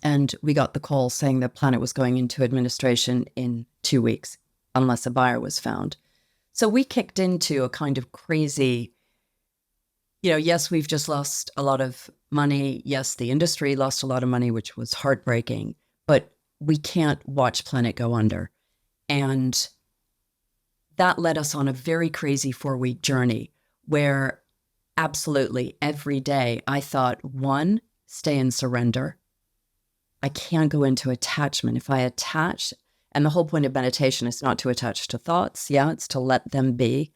And we got the call saying that Planet was going into administration in 2 weeks, unless a buyer was found. So we kicked into a kind of crazy, yes, we've just lost a lot of money. Yes, the industry lost a lot of money, which was heartbreaking, but we can't watch Planet go under. And that led us on a very crazy 4-week journey where absolutely every day I thought, one, stay in surrender. I can't go into attachment. If I attach, and the whole point of meditation is not to attach to thoughts. Yeah, it's to let them be.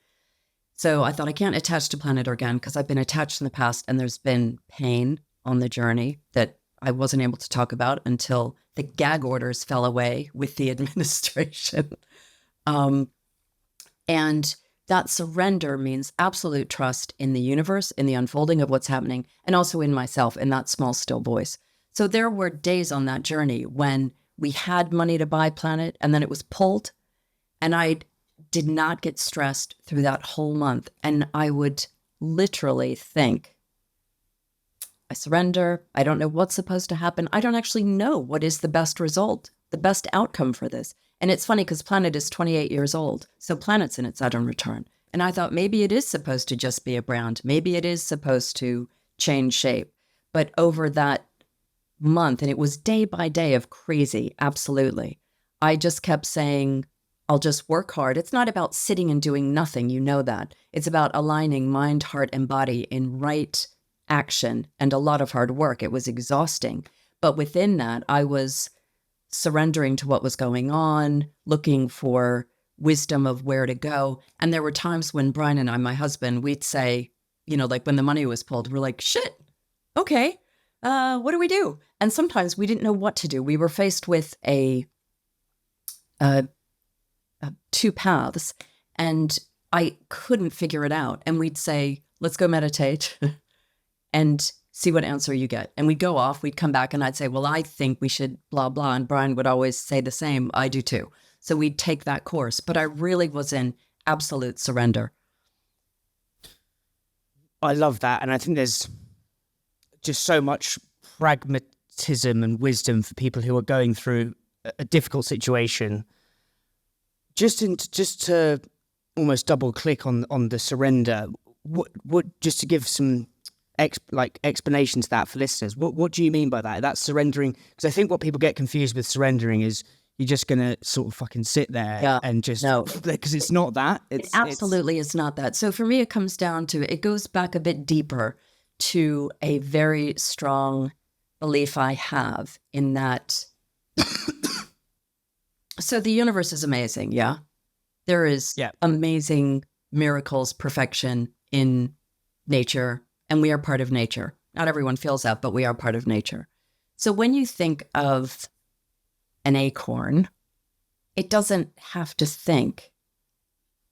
So I thought I can't attach to Planet Organic because I've been attached in the past and there's been pain on the journey that I wasn't able to talk about until the gag orders fell away with the administration. And that surrender means absolute trust in the universe, in the unfolding of what's happening, and also in myself, in that small, still voice. So there were days on that journey when we had money to buy Planet and then it was pulled, and I did not get stressed through that whole month. And I would literally think, I surrender. I don't know what's supposed to happen. I don't actually know what is the best result, the best outcome for this. And it's funny because Planet is 28 years old. So Planet's in its Saturn return. And I thought maybe it is supposed to just be a brand. Maybe it is supposed to change shape. But over that month, and it was day by day of crazy, absolutely, I just kept saying, I'll just work hard. It's not about sitting and doing nothing. You know that. It's about aligning mind, heart, and body in right action and a lot of hard work. It was exhausting. But within that, I was surrendering to what was going on, looking for wisdom of where to go. And there were times when Brian and I, my husband, we'd say, like when the money was pulled, we're like, shit, okay, what do we do? And sometimes we didn't know what to do. We were faced with two paths and I couldn't figure it out. And we'd say, let's go meditate and see what answer you get. And we'd go off, we'd come back and I'd say, well, I think we should blah, blah. And Brian would always say the same. I do too. So we'd take that course, but I really was in absolute surrender. I love that. And I think there's just so much pragmatism and wisdom for people who are going through a difficult situation. Just to almost double click on the surrender, what just to give some explanation to that for listeners, what do you mean by that? That's surrendering, because I think what people get confused with surrendering is you're just going to sort of fucking sit there and just, no, because it's not that. It absolutely is not that. So for me, it comes down to, it goes back a bit deeper to a very strong belief I have in that. So the universe is amazing. Yeah. There is amazing miracles, perfection in nature. And we are part of nature. Not everyone feels that, but we are part of nature. So when you think of an acorn, it doesn't have to think,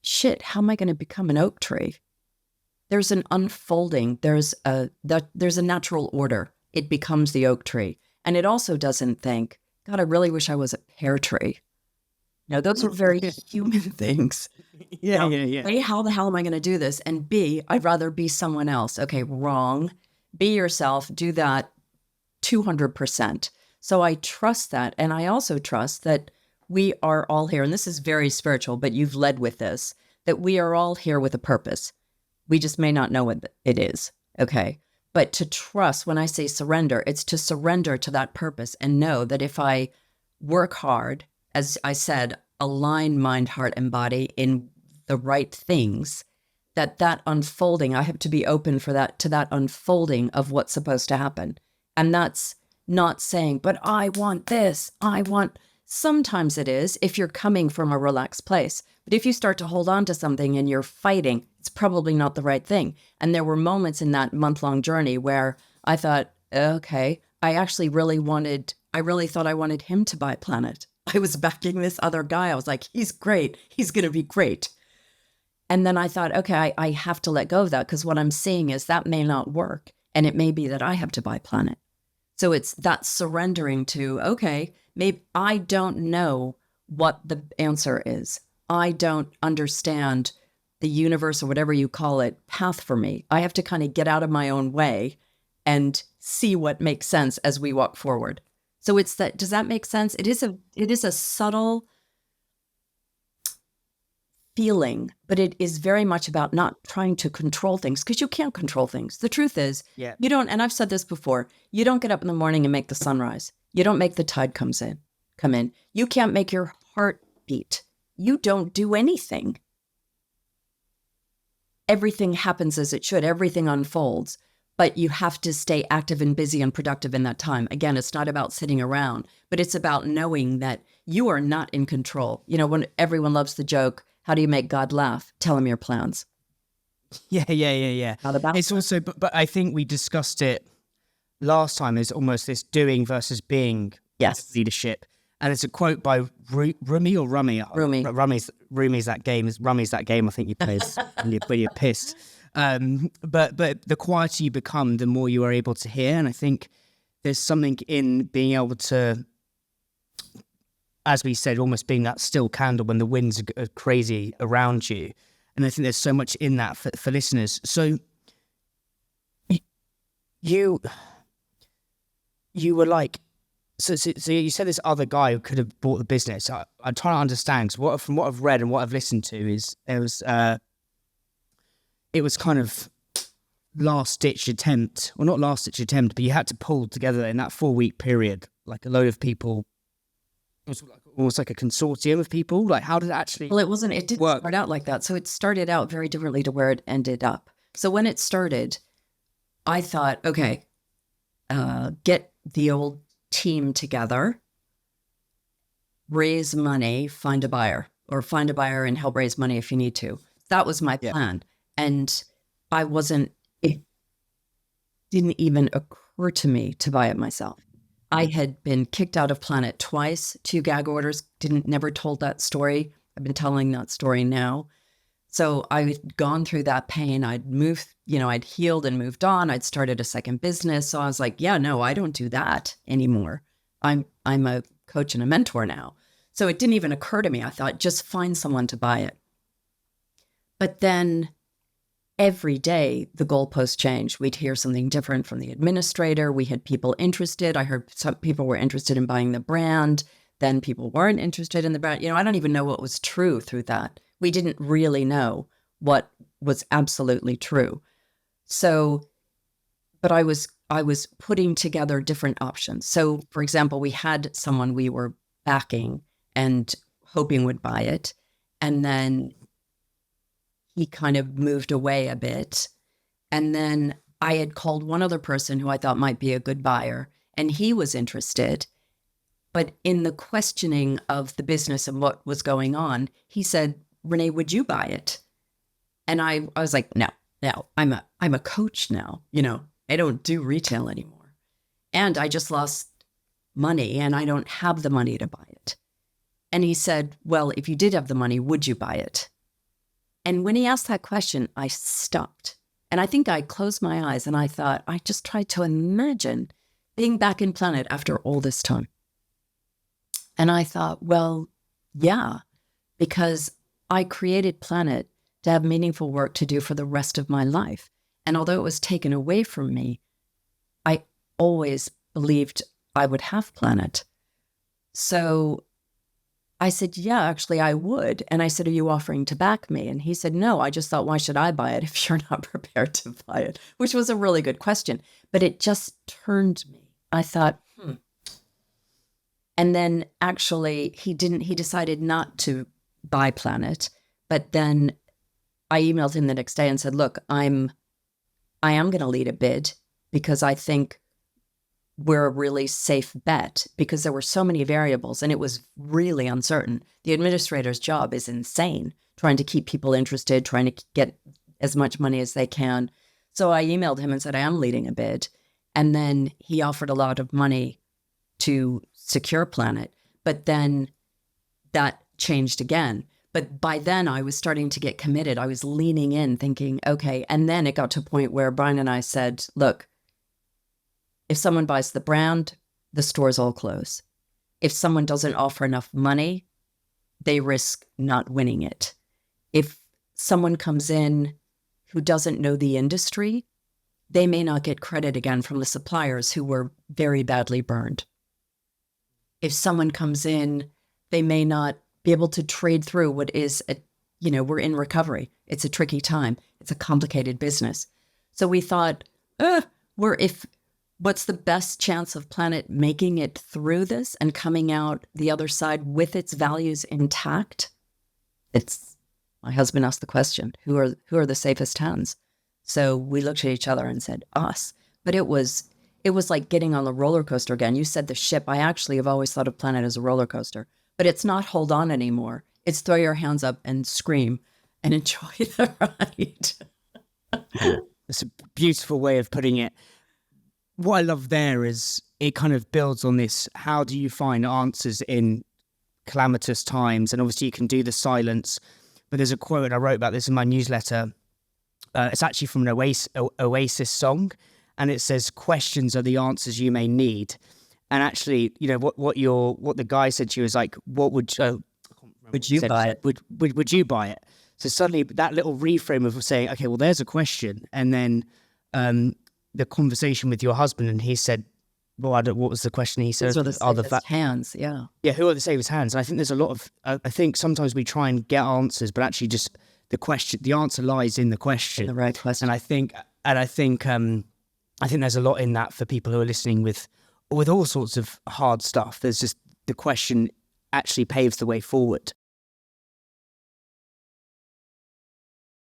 shit, how am I going to become an oak tree? There's an unfolding. There's a natural order. It becomes the oak tree. And it also doesn't think, God, I really wish I was a pear tree. No, those are very human things. Yeah. A, how the hell am I going to do this? And B, I'd rather be someone else. Okay, wrong. Be yourself. Do that 200%. So I trust that. And I also trust that we are all here, and this is very spiritual, but you've led with this, that we are all here with a purpose. We just may not know what it is. Okay. But to trust, when I say surrender, it's to surrender to that purpose and know that if I work hard, as I said, align mind, heart, and body in the right things, that unfolding, I have to be open for that, to that unfolding of what's supposed to happen. And that's not saying, but I want this, sometimes it is if you're coming from a relaxed place. But if you start to hold on to something and you're fighting, it's probably not the right thing. And there were moments in that month-long journey where I thought, okay, I really thought I wanted him to buy Planet. I was backing this other guy. I was like, he's great. He's going to be great. And then I thought, okay, I have to let go of that because what I'm seeing is that may not work. And it may be that I have to buy Planet. So it's that surrendering to, okay, maybe I don't know what the answer is. I don't understand the universe or whatever you call it, path for me. I have to kind of get out of my own way and see what makes sense as we walk forward. So it's that, does that make sense? It is a subtle feeling, but it is very much about not trying to control things, because you can't control things. The truth is, you don't, and I've said this before, you don't get up in the morning and make the sun rise. You don't make the tide come in. You can't make your heart beat. You don't do anything. Everything happens as it should. Everything unfolds, but you have to stay active and busy and productive in that time. Again, it's not about sitting around, but it's about knowing that you are not in control. You know, when everyone loves the joke, how do you make God laugh? Tell him your plans. Yeah. Not about it's also, but I think we discussed it last time, is almost this doing versus being leadership. And it's a quote by Rumi or Rummy. Rumi's that game. Rummy's that game I think you play when you're pissed. But the quieter you become, the more you are able to hear. And I think there's something in being able to, as we said, almost being that still candle when the winds are crazy around you. And I think there's so much in that for listeners. So you were like, so you said this other guy who could have bought the business. I'm trying to understand, because from what I've read and what I've listened to is it was kind of last-ditch attempt. Well, not last-ditch attempt, but you had to pull together in that 4-week period, like a load of people. It was almost like a consortium of people. Like, how did it actually Well, it didn't work? start out like that. So it started out very differently to where it ended up. So when it started, I thought, okay, get the old team together, raise money, find a buyer and help raise money if you need to. That was my plan. And it didn't even occur to me to buy it myself. I had been kicked out of Planet twice, 2 gag orders, never told that story. I've been telling that story now. So I'd gone through that pain. I'd moved, I'd healed and moved on. I'd started a second business. So I was like, yeah, no, I don't do that anymore. I'm a coach and a mentor now. So it didn't even occur to me. I thought, just find someone to buy it. But then every day the goalposts changed. We'd hear something different from the administrator. We had people interested. I heard some people were interested in buying the brand. Then people weren't interested in the brand. I don't even know what was true through that. We didn't really know what was absolutely true. So, but I was putting together different options. So, for example, we had someone we were backing and hoping would buy it. And then he kind of moved away a bit. And then I had called one other person who I thought might be a good buyer, and he was interested. But in the questioning of the business and what was going on, he said, Renee, would you buy it? And I was like, no, I'm a coach now. I don't do retail anymore. And I just lost money and I don't have the money to buy it. And he said, well, if you did have the money, would you buy it? And when he asked that question, I stopped. And I think I closed my eyes and I thought, I just tried to imagine being back in Planet after all this time. And I thought, well, yeah, because I created Planet to have meaningful work to do for the rest of my life. And although it was taken away from me, I always believed I would have Planet. So I said, yeah, actually I would. And I said, are you offering to back me? And he said, no, I just thought, why should I buy it if you're not prepared to buy it? Which was a really good question, but it just turned me. I thought, And then actually he decided not to buy Planet. But then I emailed him the next day and said, look, I am going to lead a bid because I think we're a really safe bet, because there were so many variables and it was really uncertain. The administrator's job is insane, trying to keep people interested, trying to get as much money as they can. So I emailed him and said, I am leading a bid. And then he offered a lot of money to secure Planet, but then that changed again. But by then I was starting to get committed. I was leaning in thinking, okay. And then it got to a point where Brian and I said, look, if someone buys the brand, the stores all close. If someone doesn't offer enough money, they risk not winning it. If someone comes in who doesn't know the industry, they may not get credit again from the suppliers who were very badly burned. if someone comes in, they may not be able to trade through what is we're in recovery. It's a tricky time. It's a complicated business. So we thought, what's the best chance of Planet making it through this and coming out the other side with its values intact? My husband asked the question, who are the safest hands? So we looked at each other and said, us. But it was like getting on the roller coaster again. You said the ship. I actually have always thought of Planet as a roller coaster, but it's not hold on anymore. It's throw your hands up and scream and enjoy the ride. It's a beautiful way of putting it. What I love there is it kind of builds on this. How do you find answers in calamitous times? And obviously you can do the silence, but there's a quote, and I wrote about this in my newsletter. It's actually from an Oasis song, and it says, questions are the answers you may need. And actually, what the guy said to you is like, what would you buy it? Would you buy it? So suddenly that little reframe of saying, okay, well, there's a question. And then the conversation with your husband, and he said, well, what was the question? He said, are the safest hands. Yeah. Yeah. Who are the safest hands? And I think there's a lot of, I think sometimes we try and get answers, but actually just the answer lies in the question. In the right question. And I think there's a lot in that for people who are listening with all sorts of hard stuff. There's just the question actually paves the way forward.